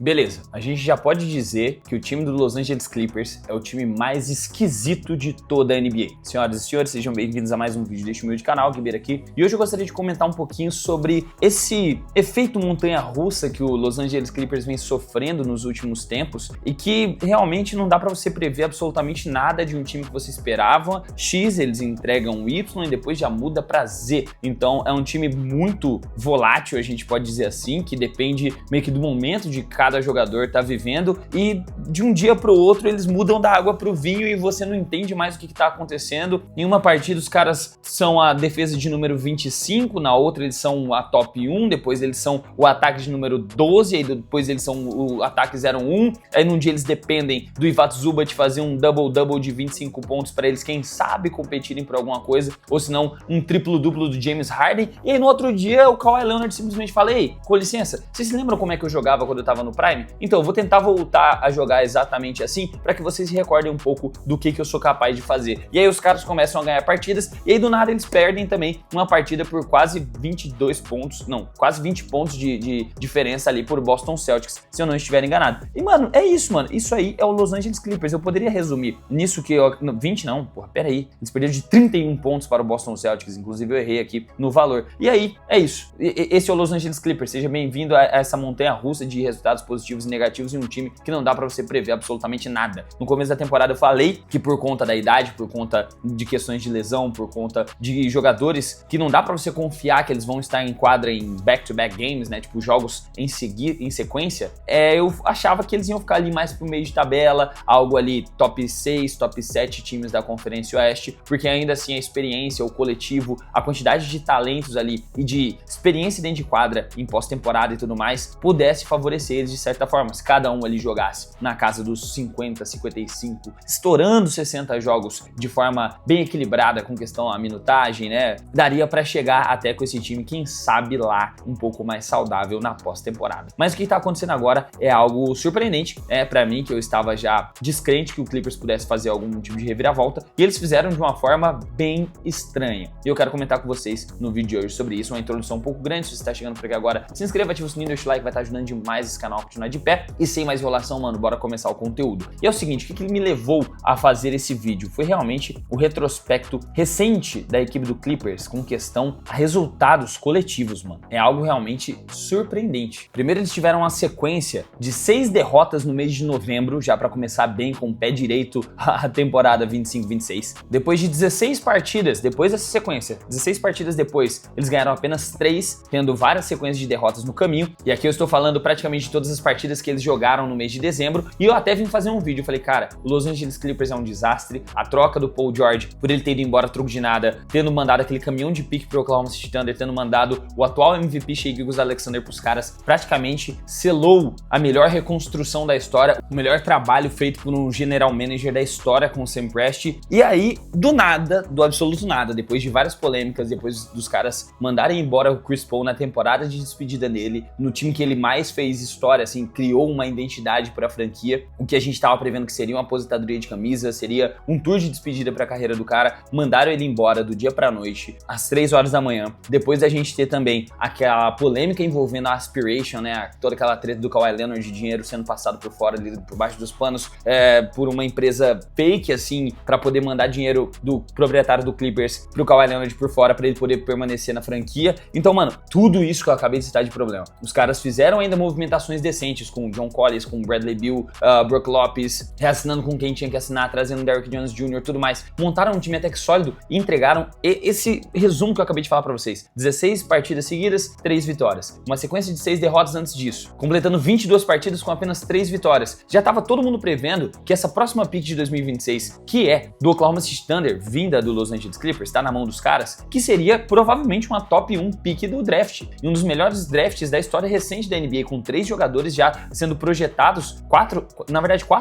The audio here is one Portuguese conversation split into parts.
Beleza, a gente já pode dizer que o time do Los Angeles Clippers é o time mais esquisito de toda a NBA. Senhoras e senhores, sejam bem-vindos a mais um vídeo deste humilde canal, Guibeira aqui. E hoje eu gostaria de comentar um pouquinho sobre esse efeito montanha-russa que o Los Angeles Clippers vem sofrendo nos últimos tempos e que realmente não dá pra você prever absolutamente nada de um time que você esperava. X, eles entregam Y e depois já muda pra Z. Então é um time muito volátil, a gente pode dizer assim, que depende meio que do momento de cada jogador tá vivendo e de um dia pro outro eles mudam da água pro vinho e você não entende mais o que tá acontecendo. Em uma partida os caras são a defesa de número 25, na outra eles são a top 1, depois eles são o ataque de número 12, aí depois eles são o ataque 01, aí num dia eles dependem do Ivica Zubac fazer um double-double de 25 pontos para eles, quem sabe, competirem por alguma coisa, ou se não, um triplo-duplo do James Harden, e aí no outro dia o Kawhi Leonard simplesmente fala: ei, com licença, vocês se lembram como é que eu jogava quando eu tava no Prime? Então eu vou tentar voltar a jogar exatamente assim, para que vocês se recordem um pouco do que eu sou capaz de fazer. E aí os caras começam a ganhar partidas, e aí do nada eles perdem também uma partida por quase 22 pontos, não, quase 20 pontos de diferença ali por Boston Celtics, se eu não estiver enganado. E mano, é isso, mano, isso aí é o Los Angeles Clippers. Eu poderia resumir nisso que 20 não, porra, peraí, eles perderam de 31 pontos para o Boston Celtics, inclusive eu errei aqui no valor. E aí, é isso, esse é o Los Angeles Clippers. Seja bem-vindo a essa montanha-russa de resultados positivos e negativos em um time que não dá pra você prever absolutamente nada. No começo da temporada eu falei que por conta da idade, por conta de questões de lesão, por conta de jogadores que não dá pra você confiar que eles vão estar em quadra em back-to-back games, né, tipo jogos em sequência, eu achava que eles iam ficar ali mais pro meio de tabela, algo ali top 6, top 7 times da Conferência Oeste, porque ainda assim a experiência, o coletivo, a quantidade de talentos ali e de experiência dentro de quadra em pós-temporada e tudo mais, pudesse favorecer eles de certa forma. Se cada um ali jogasse na casa dos 50, 55, estourando 60 jogos de forma bem equilibrada com questão à minutagem, né, daria pra chegar até com esse time, quem sabe lá, um pouco mais saudável na pós-temporada. Mas o que tá acontecendo agora é algo surpreendente, pra mim, que eu estava já descrente que o Clippers pudesse fazer algum tipo de reviravolta, e eles fizeram de uma forma bem estranha. E eu quero comentar com vocês no vídeo de hoje sobre isso, uma introdução um pouco grande. Se você tá chegando por aqui agora, se inscreva, ativa o sininho, deixa o like, vai estar ajudando demais esse canal a continuar de pé. E sem mais enrolação, mano, bora começar o conteúdo. E é o seguinte, o que me levou a fazer esse vídeo? Foi realmente o retrospecto recente da equipe do Clippers com questão a resultados coletivos, mano. É algo realmente surpreendente. Primeiro eles tiveram uma sequência de 6 derrotas no mês de novembro, já pra começar bem com o pé direito a temporada 25-26. Depois de 16 partidas, depois dessa sequência, 16 partidas depois, eles ganharam apenas 3, tendo várias sequências de derrotas no caminho. E aqui eu estou falando praticamente de todas as partidas que eles jogaram no mês de dezembro. E eu até vim fazer um vídeo, eu falei, cara, o Los Angeles Clippers é um desastre. A troca do Paul George, por ele ter ido embora a troco de nada, tendo mandado aquele caminhão de pique pro Oklahoma City Thunder, tendo mandado o atual MVP Shai Gilgeous-Alexander pros caras, praticamente selou a melhor reconstrução da história, o melhor trabalho feito por um general manager da história com o Sam Presti. E aí, do nada, do absoluto nada, depois de várias polêmicas, depois dos caras mandarem embora o Chris Paul na temporada de despedida dele, no time que ele mais fez história, assim, criou uma identidade para a franquia, o que a gente tava prevendo que seria uma aposentadoria de camisa, seria um tour de despedida para a carreira do cara, mandaram ele embora do dia pra noite, às 3 horas da manhã, depois da gente ter também aquela polêmica envolvendo a Aspiration, né, toda aquela treta do Kawhi Leonard de dinheiro sendo passado por fora, ali, por baixo dos panos, por uma empresa fake, assim, para poder mandar dinheiro do proprietário do Clippers pro Kawhi Leonard por fora, para ele poder permanecer na franquia. Então, mano, tudo isso que eu acabei de citar de problema. Os caras fizeram ainda movimentações decentes com o John Collins, com o Bradley Beal, Brook Lopes, reassinando com quem tinha que assinar, trazendo Derrick Jones Jr., tudo mais. Montaram um time até que sólido e entregaram esse resumo que eu acabei de falar pra vocês. 16 partidas seguidas, 3 vitórias. Uma sequência de 6 derrotas antes disso, completando 22 partidas com apenas 3 vitórias. Já tava todo mundo prevendo que essa próxima pick de 2026, que é do Oklahoma City Thunder, vinda do Los Angeles Clippers, tá na mão dos caras, que seria provavelmente uma top 1 pick do draft. E um dos melhores drafts da história recente da NBA, com 3 jogadores já sendo projetados, 4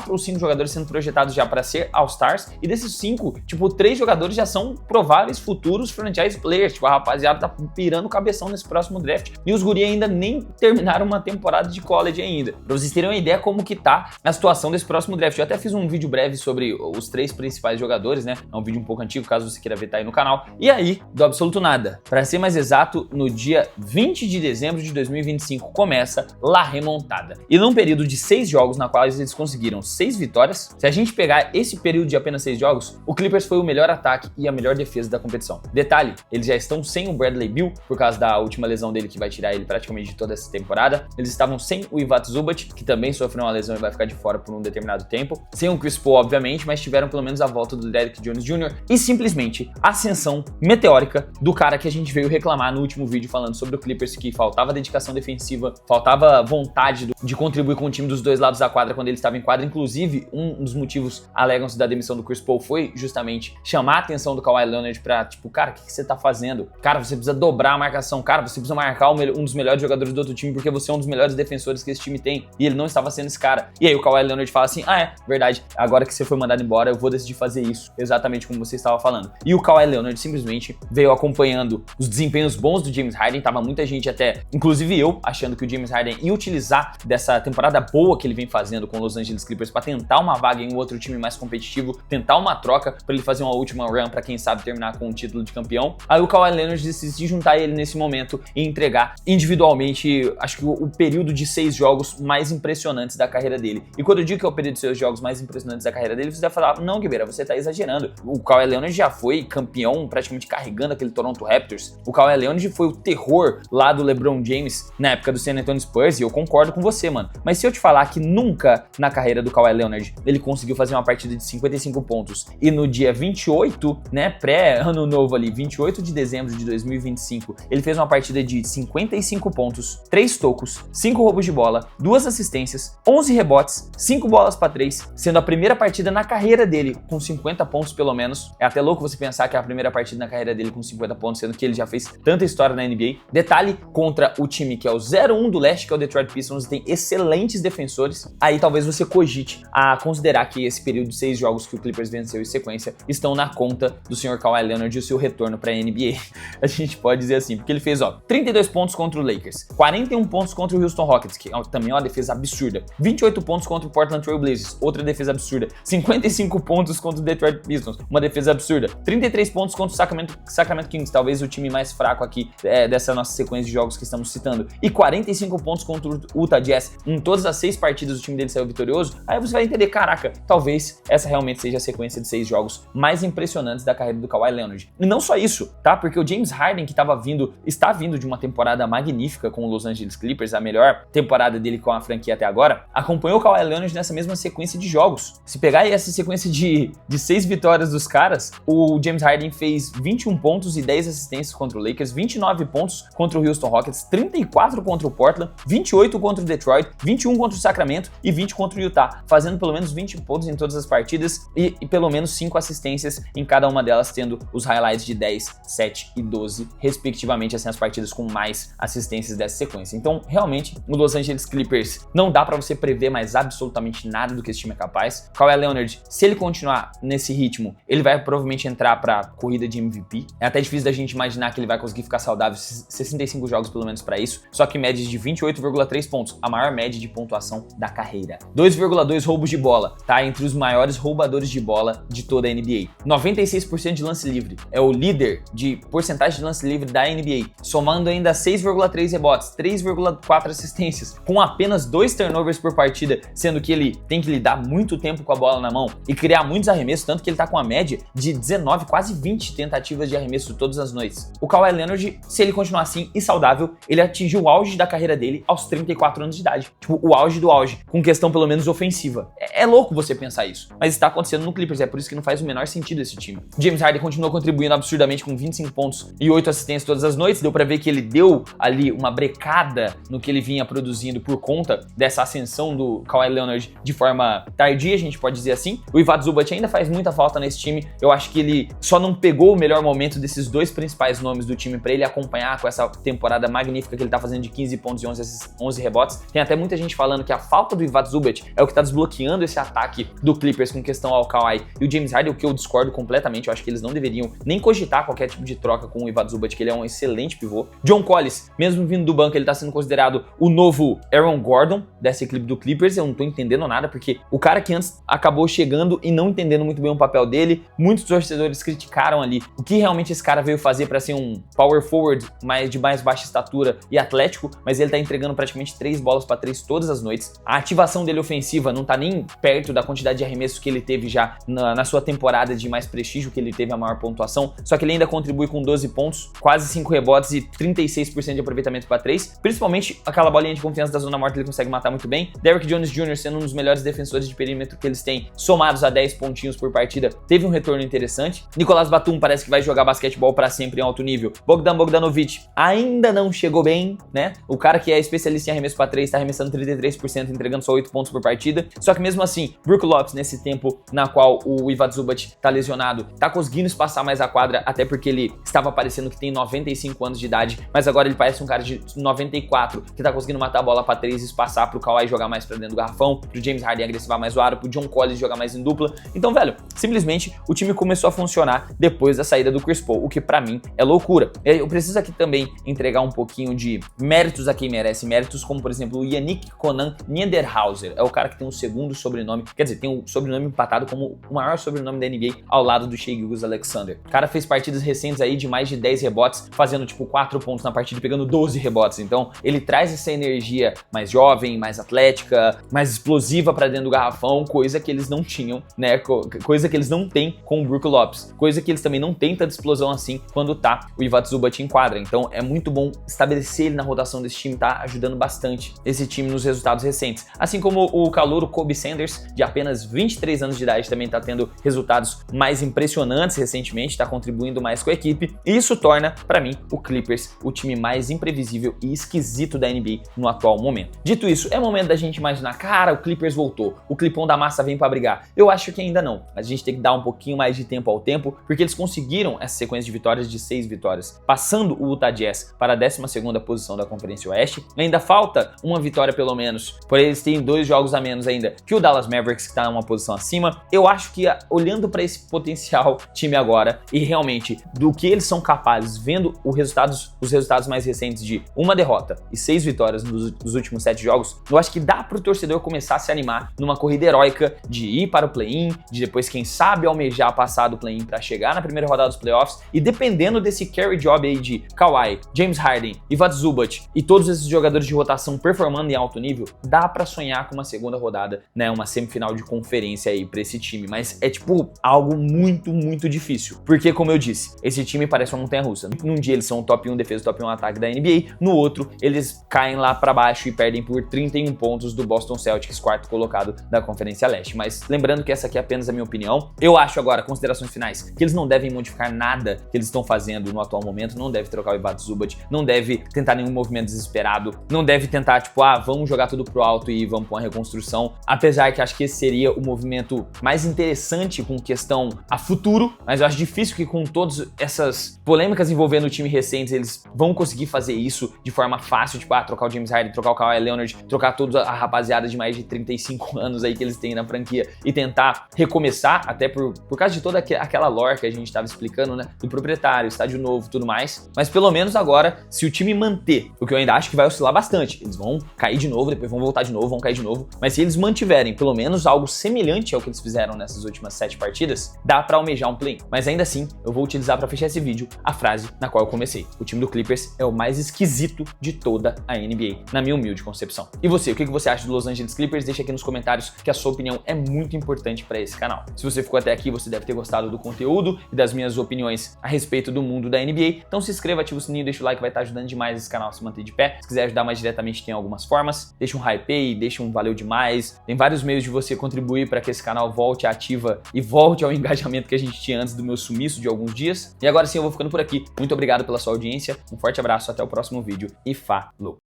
ou 5 jogadores sendo projetados já para ser All-Stars, e desses 5, tipo, 3 jogadores já são prováveis futuros franchise players, tipo, a rapaziada tá pirando o cabeção nesse próximo draft, e os guri ainda nem terminaram uma temporada de college ainda. Pra vocês terem uma ideia como que tá a situação desse próximo draft. Eu até fiz um vídeo breve sobre os 3 principais jogadores, né? É um vídeo um pouco antigo, caso você queira ver, tá aí no canal. E aí, do absoluto nada. Pra ser mais exato, no dia 20 de dezembro de 2025 começa La Remontada. disputada. E num período de 6 jogos, na qual eles conseguiram 6 vitórias, se a gente pegar esse período de apenas 6 jogos, o Clippers foi o melhor ataque e a melhor defesa da competição. Detalhe, eles já estão sem o Bradley Beal, por causa da última lesão dele que vai tirar ele praticamente de toda essa temporada. Eles estavam sem o Ivica Zubac, que também sofreu uma lesão e vai ficar de fora por um determinado tempo. Sem o Chris Paul, obviamente, mas tiveram pelo menos a volta do Derrick Jones Jr. e simplesmente a ascensão meteórica do cara que a gente veio reclamar no último vídeo falando sobre o Clippers, que faltava dedicação defensiva, faltava vontade de contribuir com o time dos dois lados da quadra quando ele estava em quadra. Inclusive, um dos motivos alegam-se da demissão do Chris Paul foi justamente chamar a atenção do Kawhi Leonard pra, tipo, cara, o que você tá fazendo? Cara, você precisa dobrar a marcação. Cara, você precisa marcar um dos melhores jogadores do outro time porque você é um dos melhores defensores que esse time tem. E ele não estava sendo esse cara. E aí o Kawhi Leonard fala assim, ah, é, verdade, agora que você foi mandado embora, eu vou decidir fazer isso, exatamente como você estava falando. E o Kawhi Leonard simplesmente veio acompanhando os desempenhos bons do James Harden. Tava muita gente até, inclusive eu, achando que o James Harden ia utilizar dessa temporada boa que ele vem fazendo com os Los Angeles Clippers para tentar uma vaga em um outro time mais competitivo, tentar uma troca para ele fazer uma última run para quem sabe terminar com o título de campeão. Aí o Kawhi Leonard decide juntar ele nesse momento e entregar individualmente, acho que o período de 6 jogos mais impressionantes da carreira dele. E quando eu digo que é o período de 6 jogos mais impressionantes da carreira dele, você vai falar, não, Guibeira, você tá exagerando. O Kawhi Leonard já foi campeão praticamente carregando aquele Toronto Raptors. O Kawhi Leonard foi o terror lá do LeBron James na época do San Antonio Spurs, e eu concordo com você, mano. Mas se eu te falar que nunca na carreira do Kawhi Leonard ele conseguiu fazer uma partida de 55 pontos e no dia 28, né, pré-ano novo ali, 28 de dezembro de 2025, ele fez uma partida de 55 pontos, 3 tocos, 5 roubos de bola, 2 assistências, 11 rebotes, 5 bolas para 3, sendo a primeira partida na carreira dele com 50 pontos pelo menos. É até louco você pensar que é a primeira partida na carreira dele com 50 pontos, sendo que ele já fez tanta história na NBA. Detalhe, contra o time que é o 0-1 do leste, que é o Detroit Pistons, tem excelentes defensores. Aí talvez você cogite a considerar que esse período de 6 jogos que o Clippers venceu em sequência estão na conta do Sr. Kawhi Leonard e o seu retorno para a NBA. A gente pode dizer assim, porque ele fez, 32 pontos contra o Lakers, 41 pontos contra o Houston Rockets, que também é uma defesa absurda, 28 pontos contra o Portland Trail Blazers, outra defesa absurda, 55 pontos contra o Detroit Pistons, uma defesa absurda, 33 pontos contra o Sacramento Kings, talvez o time mais fraco aqui dessa nossa sequência de jogos que estamos citando, e 45 pontos contra o Utah Jazz. Em todas as 6 partidas o time dele saiu vitorioso. Aí você vai entender, caraca, talvez essa realmente seja a sequência de 6 jogos mais impressionantes da carreira do Kawhi Leonard. E não só isso, tá? Porque o James Harden, que está vindo de uma temporada magnífica com o Los Angeles Clippers, a melhor temporada dele com a franquia até agora, acompanhou o Kawhi Leonard nessa mesma sequência de jogos. Se pegar aí essa sequência de 6 vitórias dos caras, o James Harden fez 21 pontos e 10 assistências contra o Lakers, 29 pontos contra o Houston Rockets, 34 contra o Portland, 28 contra o Detroit, 21 contra o Sacramento e 20 contra o Utah, fazendo pelo menos 20 pontos em todas as partidas e pelo menos 5 assistências em cada uma delas, tendo os highlights de 10, 7 e 12, respectivamente, assim, as partidas com mais assistências dessa sequência. Então, realmente, no Los Angeles Clippers, não dá pra você prever mais absolutamente nada do que esse time é capaz. Kawhi Leonard, se ele continuar nesse ritmo, ele vai provavelmente entrar pra corrida de MVP. É até difícil da gente imaginar que ele vai conseguir ficar saudável 65 jogos pelo menos pra isso, só que médias de 28,3 pontos, a maior média de pontuação da carreira. 2,2 roubos de bola, tá entre os maiores roubadores de bola de toda a NBA. 96% de lance livre, é o líder de porcentagem de lance livre da NBA, somando ainda 6,3 rebotes, 3,4 assistências, com apenas 2 turnovers por partida, sendo que ele tem que lidar muito tempo com a bola na mão e criar muitos arremessos, tanto que ele tá com a média de 19, quase 20 tentativas de arremesso todas as noites. O Kawhi Leonard, se ele continuar assim e saudável, ele atingiu o auge da carreira dele aos 34 anos de idade. Tipo, o auge do auge, com questão pelo menos ofensiva. É louco você pensar isso, mas está acontecendo no Clippers, é por isso que não faz o menor sentido esse time. James Harden continua contribuindo absurdamente com 25 pontos e 8 assistências todas as noites, deu pra ver que ele deu ali uma brecada no que ele vinha produzindo por conta dessa ascensão do Kawhi Leonard de forma tardia, a gente pode dizer assim. O Ivica Zubac ainda faz muita falta nesse time, eu acho que ele só não pegou o melhor momento desses 2 principais nomes do time pra ele acompanhar com essa temporada magnífica que ele tá fazendo de 15 pontos e 11 rebotes. Tem até muita gente falando que a falta do Ivica Zubac é o que tá desbloqueando esse ataque do Clippers com questão ao Kawhi e o James Harden, o que eu discordo completamente. Eu acho que eles não deveriam nem cogitar qualquer tipo de troca com o Ivica Zubac, que ele é um excelente pivô. John Collins, mesmo vindo do banco, ele tá sendo considerado o novo Aaron Gordon dessa equipe do Clippers. Eu não tô entendendo nada, porque o cara que antes acabou chegando e não entendendo muito bem o papel dele, muitos torcedores criticaram ali o que realmente esse cara veio fazer para ser um power forward de mais baixa estatura e atlético, mas ele tá entregando praticamente 3 bolas para 3 todas as noites. A ativação dele ofensiva não tá nem perto da quantidade de arremessos que ele teve já na sua temporada de mais prestígio, que ele teve a maior pontuação, só que ele ainda contribui com 12 pontos, quase 5 rebotes e 36% de aproveitamento para 3, principalmente aquela bolinha de confiança da zona morta ele consegue matar muito bem. Derrick Jones Jr. sendo um dos melhores defensores de perímetro que eles têm, somados a 10 pontinhos por partida, teve um retorno interessante. Nicolas Batum parece que vai jogar basquetebol para sempre em alto nível. Bogdan Bogdanovic ainda não chegou bem, né? O cara que é especialista em arremesso para 3 está arremessando 33%, entregando só 8 pontos por partida. Só que mesmo assim, Brook Lopes, nesse tempo na qual o Ivica Zubac tá lesionado, tá conseguindo espaçar mais a quadra, até porque ele estava parecendo que tem 95 anos de idade, mas agora ele parece um cara de 94, que tá conseguindo matar a bola para 3 e espaçar pro Kawhi jogar mais pra dentro do garrafão, pro James Harden agressivar mais o aro, pro John Collins jogar mais em dupla. Então, velho, simplesmente o time começou a funcionar depois da saída do Chris Paul, o que pra mim é loucura. Eu preciso aqui também entregar um pouquinho de méritos a quem merece méritos, como por exemplo o Yannick Conan Niederhauser, é o cara que tem o segundo sobrenome, quer dizer, tem o sobrenome empatado como o maior sobrenome da NBA ao lado do Shai Gilgeous-Alexander. O cara fez partidas recentes aí de mais de 10 rebotes, fazendo tipo 4 pontos na partida e pegando 12 rebotes. Então ele traz essa energia mais jovem, mais atlética, mais explosiva pra dentro do garrafão, coisa que eles não tinham, né? Coisa que eles não têm com o Brook Lopes, coisa que eles também não têm tanta explosão assim quando tá o Ivica Zubac em quadra. Então é muito bom estabelecer ele na rotação desse time, tá ajudando bastante esse time nos resultados recentes. Assim como o calouro Kobe Sanders, de apenas 23 anos de idade, também tá tendo resultados mais impressionantes recentemente, tá contribuindo mais com a equipe, e isso torna, pra mim, o Clippers o time mais imprevisível e esquisito da NBA no atual momento. Dito isso, é momento da gente imaginar, cara, o Clippers voltou, o Clipão da massa vem pra brigar. Eu acho que ainda não, a gente tem que dar um pouquinho mais de tempo ao tempo, porque eles conseguiram essa sequência de vitórias de 6 vitórias, passando o Utah Jazz para a 12ª posição da Conferência Oeste. Ainda falta uma vitória pelo menos, porém eles têm 2 jogos a menos ainda que o Dallas Mavericks, que tá numa posição acima. Eu acho que olhando para esse potencial time agora e realmente do que eles são capazes, vendo os resultados mais recentes de uma derrota e 6 vitórias nos últimos 7 jogos, eu acho que dá pro torcedor começar a se animar numa corrida heróica de ir para o play-in, de depois, quem sabe, almejar passar do play-in para chegar na primeira rodada dos playoffs, e dependendo desse carry job aí de Kawhi, James Harden, Ivica Zubac e todos esses jogadores de rotação performando em alto nível, dá para sonhar com uma segunda rodada, né, uma semifinal de conferência aí para esse time, mas é tipo algo muito, muito difícil, porque como eu disse, esse time parece uma montanha-russa. Num dia eles são o top 1 defesa, top 1 ataque da NBA, no outro eles caem lá para baixo e perdem por 31 pontos do Boston Celtics, quarto colocado da Conferência Leste. Mas lembrando que essa aqui é apenas a minha opinião, eu acho agora, considerações finais, que eles não devem modificar nada que eles estão fazendo no atual momento, não deve trocar o Ivica Zubac, não deve tentar nenhum movimento desesperado, não deve tentar tipo, vamos jogar tudo pro alto e vamos pra uma reconstrução, apesar que acho que esse seria o movimento mais interessante com questão a futuro, mas eu acho difícil que com todas essas polêmicas envolvendo o time recentes, eles vão conseguir fazer isso de forma fácil, tipo, trocar o James Harden, trocar o Kawhi Leonard, trocar toda a rapaziada de mais de 35 anos aí que eles têm na franquia e tentar recomeçar, até por causa de toda aquela lore que a gente tava explicando, né, do proprietário, estádio novo, tudo mais, mas pelo menos agora, se o time manter, o que eu ainda acho que vai oscilar bastante, eles vão cair de novo, depois vão voltar de novo, vão cair de novo, mas se eles mantiverem pelo menos algo semelhante ao que eles fizeram nessas últimas 7 partidas, dá pra almejar um play. Mas ainda assim, eu vou utilizar pra fechar esse vídeo a frase na qual eu comecei. O time do Clippers é o mais esquisito de toda a NBA, na minha humilde concepção. E você, o que você acha do Los Angeles Clippers? Deixa aqui nos comentários, que a sua opinião é muito importante pra esse canal. Se você ficou até aqui, você deve ter gostado do conteúdo e das minhas opiniões a respeito do mundo da NBA. Então se inscreva, ativa o sininho, deixa o like, vai estar ajudando demais esse canal a se manter de pé. Se quiser ajudar mais diretamente, tem algumas formas. Deixa um hype aí, deixa um valeu demais. Tem vários meios de você contribuir para que esse canal volte à ativa e volte ao engajamento que a gente tinha antes do meu sumiço de alguns dias. E agora sim, eu vou ficando por aqui. Muito obrigado pela sua audiência, um forte abraço, até o próximo vídeo e falou!